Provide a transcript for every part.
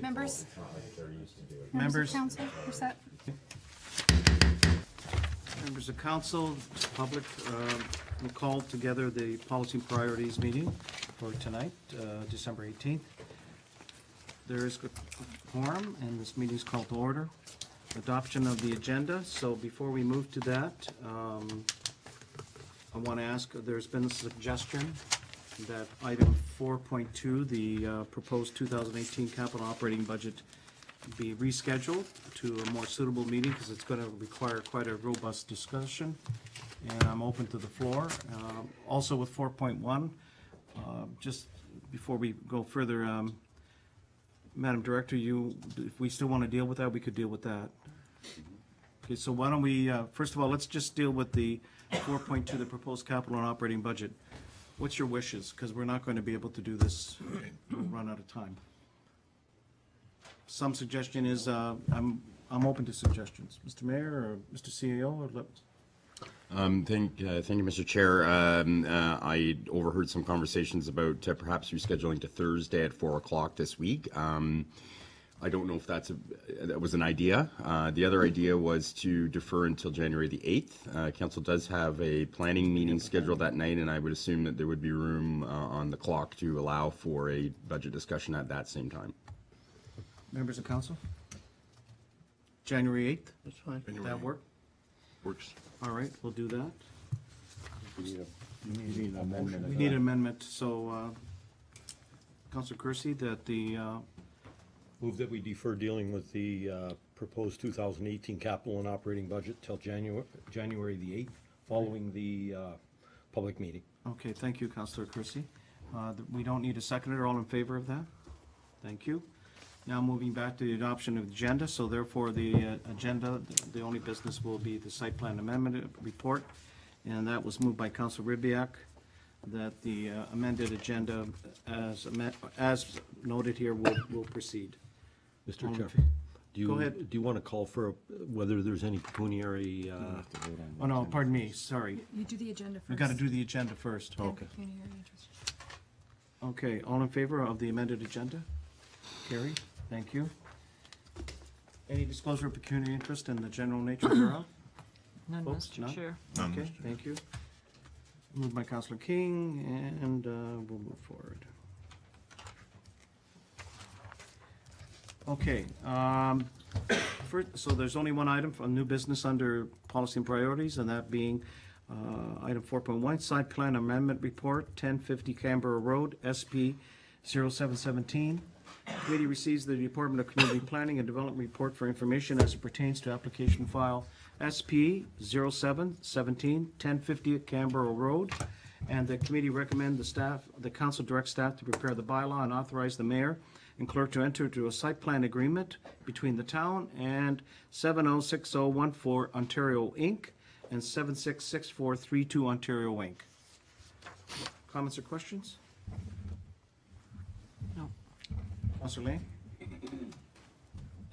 Members of council, you're set. Members of council, public, we called together the policy priorities meeting for tonight, December 18th. There is a quorum, and this meeting is called to order. Adoption of the agenda. So before we move to that, I want to ask, there's been a suggestion that item 4.2, the proposed 2018 capital operating budget, be rescheduled to a more suitable meeting because it's going to require quite a robust discussion, and I'm open to the floor. Also with 4.1, just before we go further, Madam Director, if we still want to deal with that, we could deal with that. Okay, so why don't we, first of all, let's just deal with the 4.2, the proposed capital and operating budget. What's your wishes? Because we're not going to be able to do this. We'll run out of time. Some suggestion is, I'm open to suggestions. Mr. Mayor or Mr. CEO? Or Thank you, Mr. Chair. I overheard some conversations about perhaps rescheduling to Thursday at 4 o'clock this week. I don't know if that was an idea. The other idea was to defer until January the 8th. Council does have a planning meeting scheduled that night, and I would assume that there would be room on the clock to allow for a budget discussion at that same time. Members of council? January 8th? That's fine. Does that work? Works. All right, we'll do that. We need an amendment. We need an amendment, so Councilor Kersey, that the Move that we defer dealing with the proposed 2018 capital and operating budget till January the 8th, following the public meeting. okay, thank you, Councilor Kersey. We don't need a seconder. All in favor of that? Thank you. Now moving back to the adoption of the agenda, so therefore the agenda, the only business will be the site plan amendment report, and that was moved by Councilor Ribbiak, that the amended agenda as noted here will proceed. Mr. Chair, Go ahead. do you want to call for whether there's any pecuniary? Oh, no, pardon me, sorry. You do the agenda first. We've got to do the agenda first. Okay. Okay, all in favor of the amended agenda? Carrie, thank you. Any disclosure of pecuniary interest in the general nature thereof? None, Folks, Mr. none? Chair. Okay, thank you. Moved by Councilor King, and we'll move forward. Okay, so there's only one item for new business under policy and priorities, and that being item 4.1, site plan amendment report, 1050 Canberra Road, SP 0717. Committee receives the Department of Community Planning and Development report for information as it pertains to application file SP 0717, 1050 Canberra Road, and the committee recommend the council direct staff to prepare the bylaw and authorize the mayor and clerk to enter into a site plan agreement between the town and 706014 Ontario Inc. and 766432 Ontario Inc. Comments or questions? No. Councilor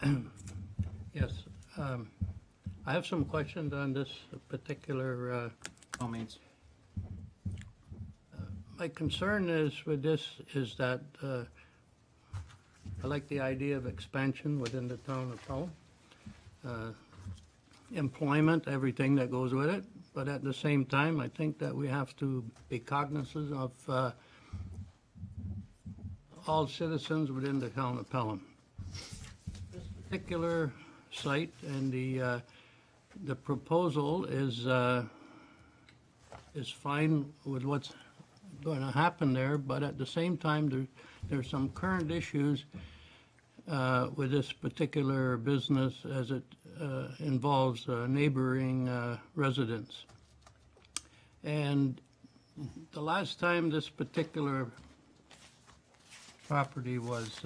Lane? Yes. I have some questions on this particular. All means. My concern is with this is that I like the idea of expansion within the town of Pelham. Employment, everything that goes with it, but at the same time, I think that we have to be cognizant of all citizens within the town of Pelham. This particular site and the proposal is fine with what's going to happen there, but at the same time, there's some current issues with this particular business as it involves neighboring residents. And the last time this particular property was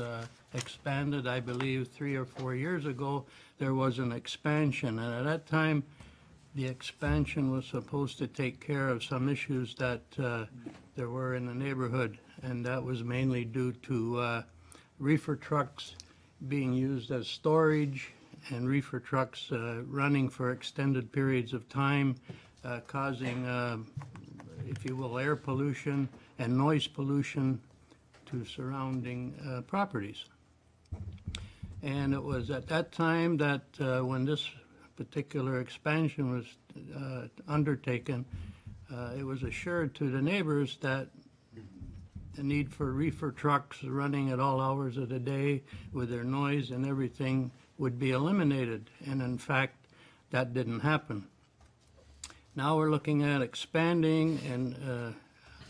expanded, I believe 3 or 4 years ago, there was an expansion, and at that time the expansion was supposed to take care of some issues that there were in the neighborhood, and that was mainly due to reefer trucks being used as storage and reefer trucks running for extended periods of time, causing, if you will, air pollution and noise pollution to surrounding properties. And it was at that time that when this particular expansion was undertaken, it was assured to the neighbors that the need for reefer trucks running at all hours of the day with their noise and everything would be eliminated. And in fact, that didn't happen. Now we're looking at expanding and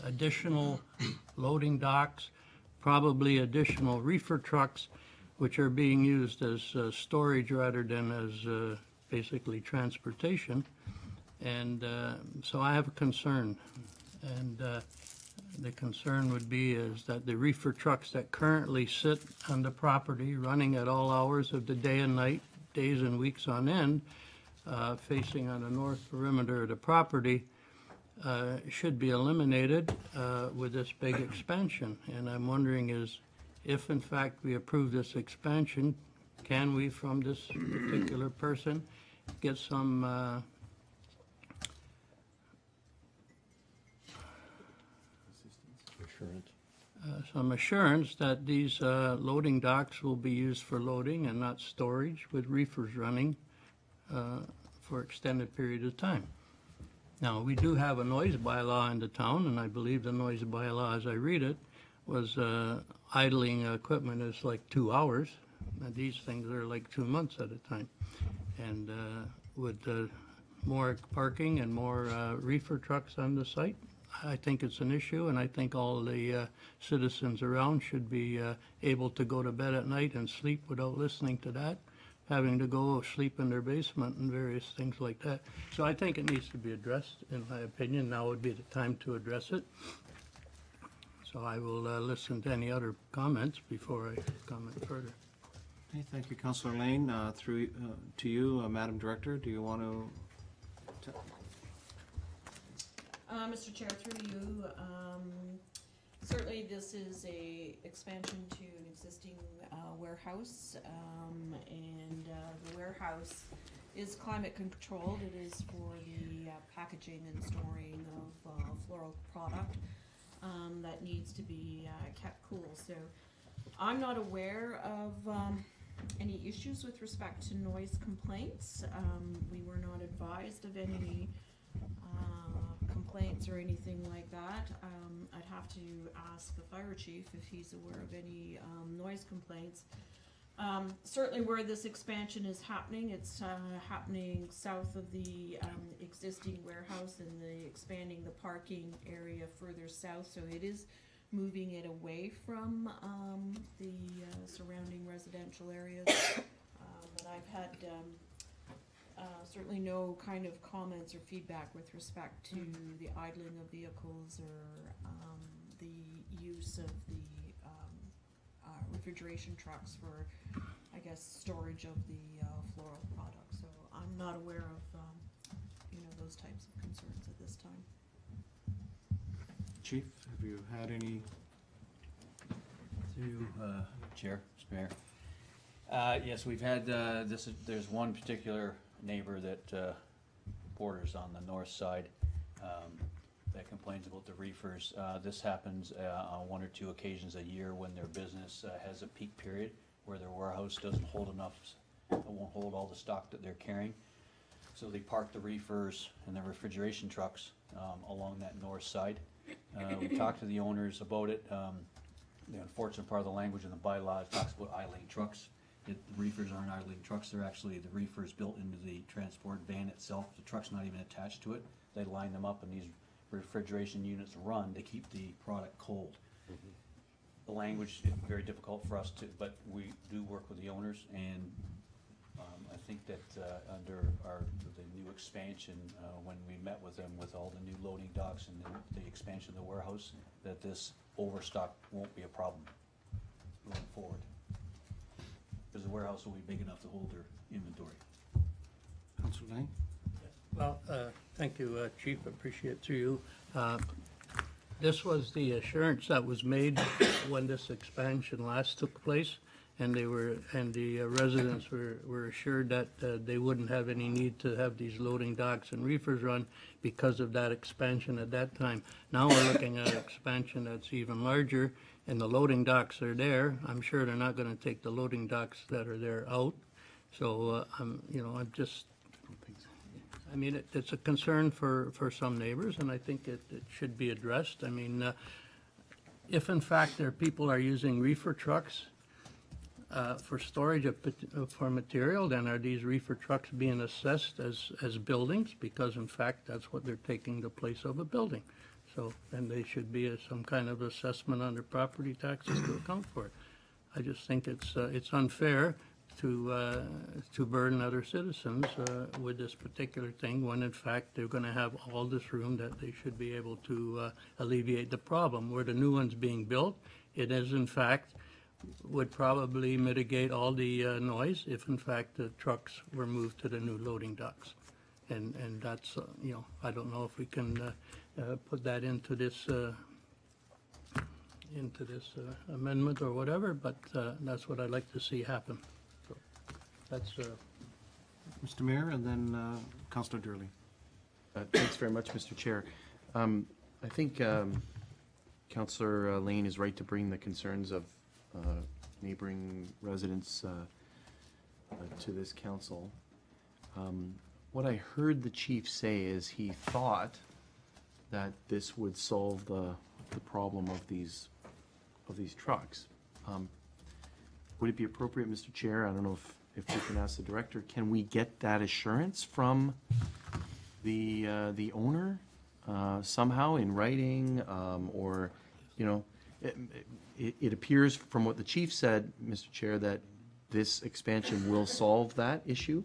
additional loading docks, probably additional reefer trucks, which are being used as storage rather than as basically transportation. And so I have a concern. And the concern would be is that the reefer trucks that currently sit on the property, running at all hours of the day and night, days and weeks on end, facing on the north perimeter of the property, should be eliminated with this big expansion. And I'm wondering is, if in fact we approve this expansion, can we from this particular person get some assurance that these loading docks will be used for loading and not storage with reefers running for extended period of time. Now, we do have a noise bylaw in the town, and I believe the noise bylaw, as I read it, was idling equipment is like 2 hours. And these things are like 2 months at a time. And with more parking and more reefer trucks on the site, I think it's an issue, and I think all the citizens around should be able to go to bed at night and sleep without listening to that, having to go sleep in their basement and various things like that. So I think it needs to be addressed, in my opinion. Now would be the time to address it. So I will listen to any other comments before I comment further. Okay, thank you, Councillor Lane. Through to you, Madam Director, do you want to? Mr. Chair, through you, certainly this is a expansion to an existing warehouse, and the warehouse is climate controlled. It is for the packaging and storing of floral product that needs to be kept cool. So I'm not aware of any issues with respect to noise complaints. We were not advised of any complaints or anything like that. I'd have to ask the fire chief if he's aware of any noise complaints. Certainly where this expansion is happening, it's happening south of the existing warehouse, and expanding the parking area further south, so it is moving it away from the surrounding residential areas. But I've had certainly no kind of comments or feedback with respect to the idling of vehicles or the use of the refrigeration trucks for, I guess, storage of the floral products. So I'm not aware of those types of concerns at this time. Chief, have you had any? Through Chair, Mr. Mayor. Yes, we've had there's one particular neighbor that borders on the north side that complains about the reefers. This happens on 1 or 2 occasions a year when their business has a peak period where their warehouse doesn't hold enough, it won't hold all the stock that they're carrying. So they park the reefers and the refrigeration trucks along that north side. We talked to the owners about it. The unfortunate part of the language in the bylaw talks about idling trucks. The reefers aren't idling trucks. They're actually, the reefers built into the transport van itself. The truck's not even attached to it. They line them up, and these refrigeration units run to keep the product cold. The language is very difficult for us to, but we do work with the owners, and I think that under the new expansion, when we met with them with all the new loading docks and the expansion of the warehouse, that this overstock won't be a problem going forward. Because the warehouse will be big enough to hold their inventory. Councillor Lane? Well, thank you, Chief. Appreciate it through you. This was the assurance that was made when this expansion last took place, and the residents were assured that they wouldn't have any need to have these loading docks and reefers run because of that expansion at that time. Now we're looking at an expansion that's even larger, and the loading docks are there, I'm sure they're not gonna take the loading docks that are there out. So, I'm just, I mean, it's a concern for some neighbors, and I think it should be addressed. I mean, if in fact people are using reefer trucks for storage for material, then are these reefer trucks being assessed as buildings? Because in fact, that's what they're taking the place of a building. So then they should be some kind of assessment under property taxes to account for it. I just think it's unfair to burden other citizens with this particular thing, when in fact they're going to have all this room that they should be able to alleviate the problem. Where the new one's being built, it is in fact would probably mitigate all the noise if in fact the trucks were moved to the new loading docks. And that's, I don't know if we can put that into this amendment or whatever, but that's what I'd like to see happen. So that's Mr. Mayor, and then Councillor Durley. Thanks very much, Mr. Chair. I think Councillor Lane is right to bring the concerns of neighboring residents to this council. What I heard the chief say is he thought that this would solve the problem of these trucks. Would it be appropriate, Mr. Chair, I don't know if we can ask the director, can we get that assurance from the owner somehow in writing, or, it appears from what the chief said, Mr. Chair, that this expansion will solve that issue,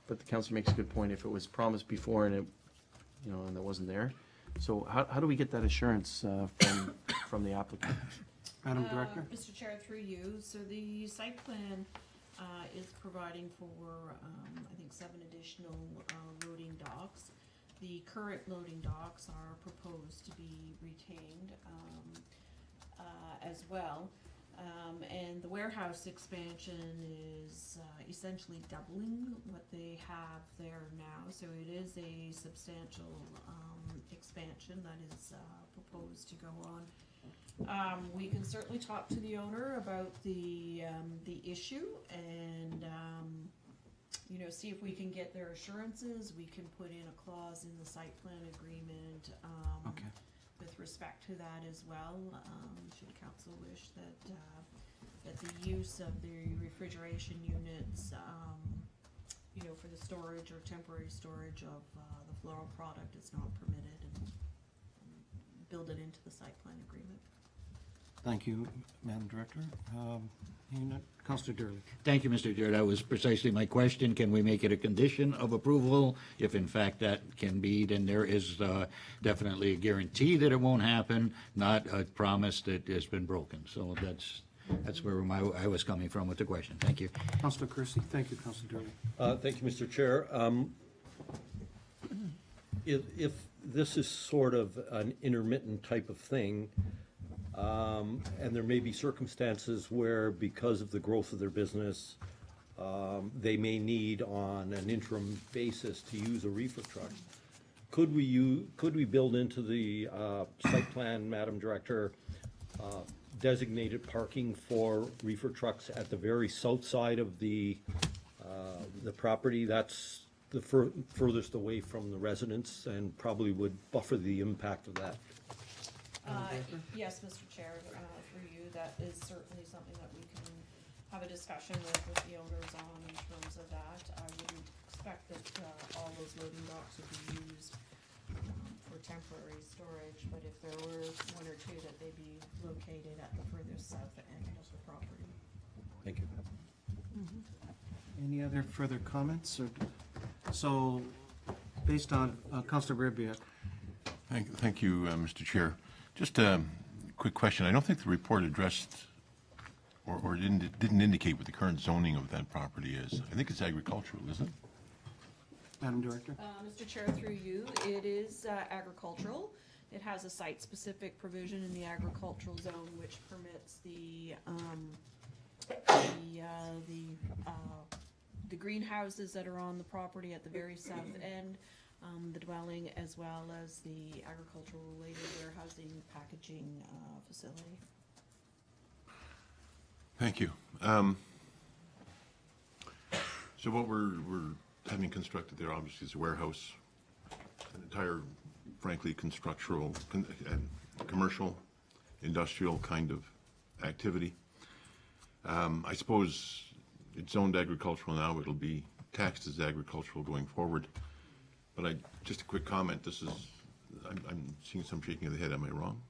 but the council makes a good point. If it was promised before and it, and that wasn't there, so how do we get that assurance from the applicant? Madam Director? Mr. Chair, through you, so the site plan is providing for, I think, 7 additional loading docks. The current loading docks are proposed to be retained as well. And the warehouse expansion is essentially doubling what they have there now. So it is a substantial expansion that is proposed to go on. We can certainly talk to the owner about the issue and see if we can get their assurances. We can put in a clause in the site plan agreement Okay. with respect to that as well. Should council wish that the use of the refrigeration units, for the storage or temporary storage of the floral product is not permitted, and build it into the site plan agreement. Thank you, Madam Director. Councillor Durley. Thank you, Mr. Chair. That was precisely my question. Can we make it a condition of approval? If in fact that can be, then there is definitely a guarantee that it won't happen, not a promise that has been broken. So that's where I was coming from with the question. Thank you. Councillor Kersey. Thank you, Councillor Durley. Thank you, Mr. Chair. If this is sort of an intermittent type of thing, and there may be circumstances where, because of the growth of their business, they may need on an interim basis to use a reefer truck. Could we build into the site plan, Madam Director, designated parking for reefer trucks at the very south side of the property? That's the furthest away from the residents and probably would buffer the impact of that. Yes, Mr. Chair, through you, that is certainly something that we can have a discussion with the owners on in terms of that. I wouldn't expect that all those loading docks would be used for temporary storage, but if there were 1 or 2, that they'd be located at the furthest south end of the property. Thank you. Any other further comments? So, based on Councillor Brebiak. Thank you, Mr. Chair. Just a quick question. I don't think the report addressed or didn't indicate what the current zoning of that property is. I think it's agricultural, isn't it? Madam Director? Mr. Chair, through you, it is agricultural. It has a site-specific provision in the agricultural zone which permits the greenhouses that are on the property at the very south end, the dwelling, as well as the agricultural related warehousing packaging facility. Thank you. So what we're having constructed there obviously is a warehouse, an entire, frankly, commercial, industrial kind of activity. I suppose it's zoned agricultural now. It'll be taxed as agricultural going forward. But just a quick comment. I'm seeing some shaking of the head. Am I wrong?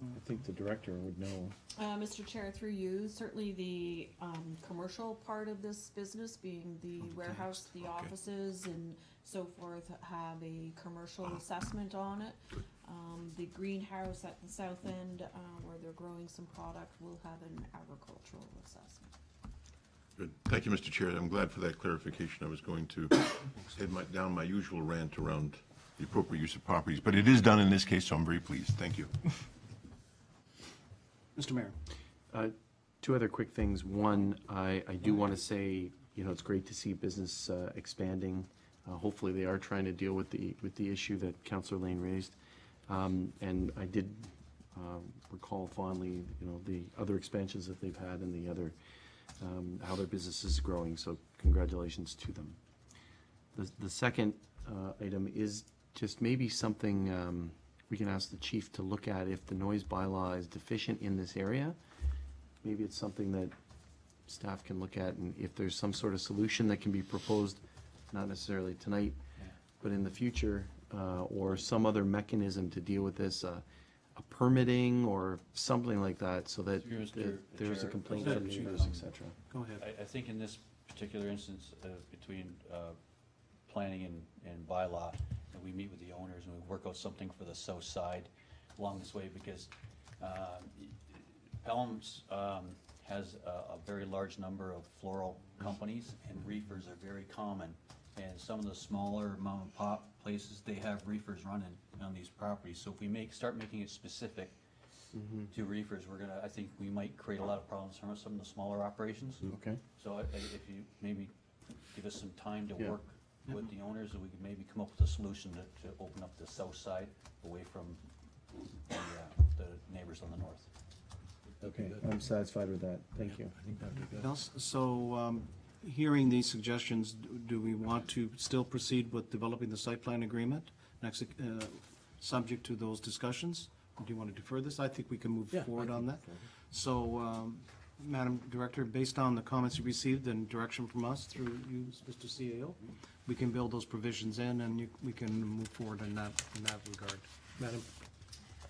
I think the director would know. Mr. Chair, through you, certainly the commercial part of this business, being the warehouse, the offices, and so forth, have a commercial assessment on it. The greenhouse at the south end, where they're growing some product, will have an agricultural assessment. Good. Thank you, Mr. Chair. I'm glad for that clarification. I was going to head down my usual rant around the appropriate use of properties, but it is done in this case, so I'm very pleased. Thank you. Mr. Mayor. Two other quick things. One, I do want to say, it's great to see business expanding. Hopefully they are trying to deal with the issue that Councillor Lane raised. And I did recall fondly, the other expansions that they've had and the other, how their business is growing. So congratulations to them. The second item is just maybe something we can ask the chief to look at. If the noise bylaw is deficient in this area, maybe it's something that staff can look at, and if there's some sort of solution that can be proposed, not necessarily tonight, but in the future, or some other mechanism to deal with this, a permitting or something like that, so that Through Mr. there's a Chair, complaint Sure. from neighbors, et cetera. Go ahead. I think in this particular instance, between planning and bylaw, that we meet with the owners and we work out something for the south side along this way, because Pelham's has a very large number of floral companies, and reefers are very common. And some of the smaller mom and pop places, they have reefers running on these properties. So if we start making it specific to reefers, I think we might create a lot of problems for some of the smaller operations. Okay. So if you maybe give us some time to Yeah. work with the owners, and we could maybe come up with a solution to open up the south side away from the neighbors on the north. Okay, I'm satisfied with that. Thank you. Else? So, hearing these suggestions, do we want to still proceed with developing the site plan agreement, subject to those discussions? Or do you want to defer this? I think we can move forward on that. So, Madam Director, based on the comments you received and direction from us through you, Mr. CAO, we can build those provisions in, and we can move forward in that regard. Madam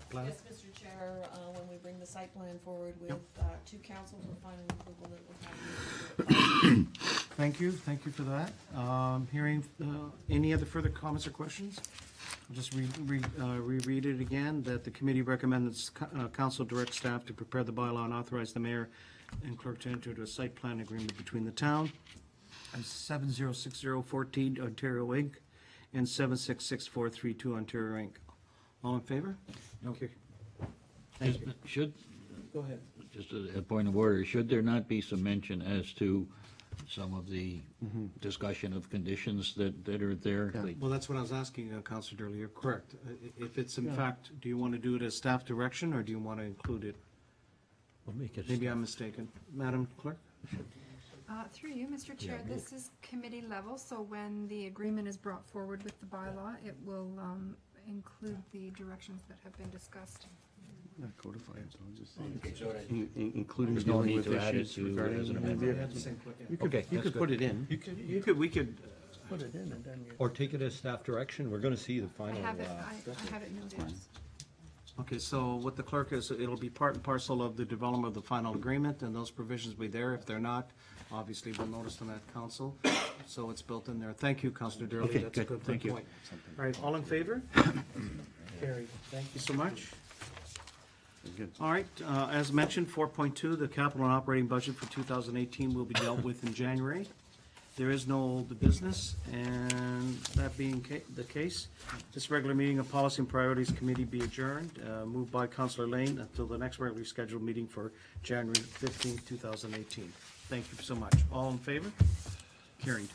Planner? Yes, Mr. Chair, when we bring the site plan forward with two council for final approval, it will have. Thank you for that. Hearing any other further comments or questions? I'll just reread it again, that the committee recommends council direct staff to prepare the bylaw and authorize the mayor and clerk to enter into a site plan agreement between the town and 706014 Ontario Inc. and 766432 Ontario Inc. All in favor? Okay. Thank you. Should, Go ahead. just a point of order, should there not be some mention as to some of the discussion of conditions that are there? Well, that's what I was asking Councilor earlier. Correct. If it's in fact, do you want to do it as staff direction, or do you want to include it? We'll make it. Maybe I'm mistaken. Madam Clerk? Through you, Mr. Chair, this is committee level, so when the agreement is brought forward with the bylaw, it will include the directions that have been discussed. Not codify it, so I'll just say, including There's no dealing need with to add it issues to regarding. as an amendment. You could put it in. We could, Put it in and then you. Or take it as staff direction. We're gonna see the I final. have it, I have it noted. okay, so what the clerk is, it'll be part and parcel of the development of the final agreement, and those provisions will be there. If they're not, obviously we'll notice them at council, so it's built in there. Thank you, Councilor Durley. Okay, That's a good. good Thank you. point. All right, all in favor? Carried. Thank you so much. Good. All right, as mentioned, 4.2, the capital and operating budget for 2018 will be dealt with in January. There is no old business, and that being the case, this regular meeting of Policy and Priorities Committee be adjourned, moved by Councillor Lane until the next regularly scheduled meeting for January 15th, 2018. Thank you so much. All in favor? Carried.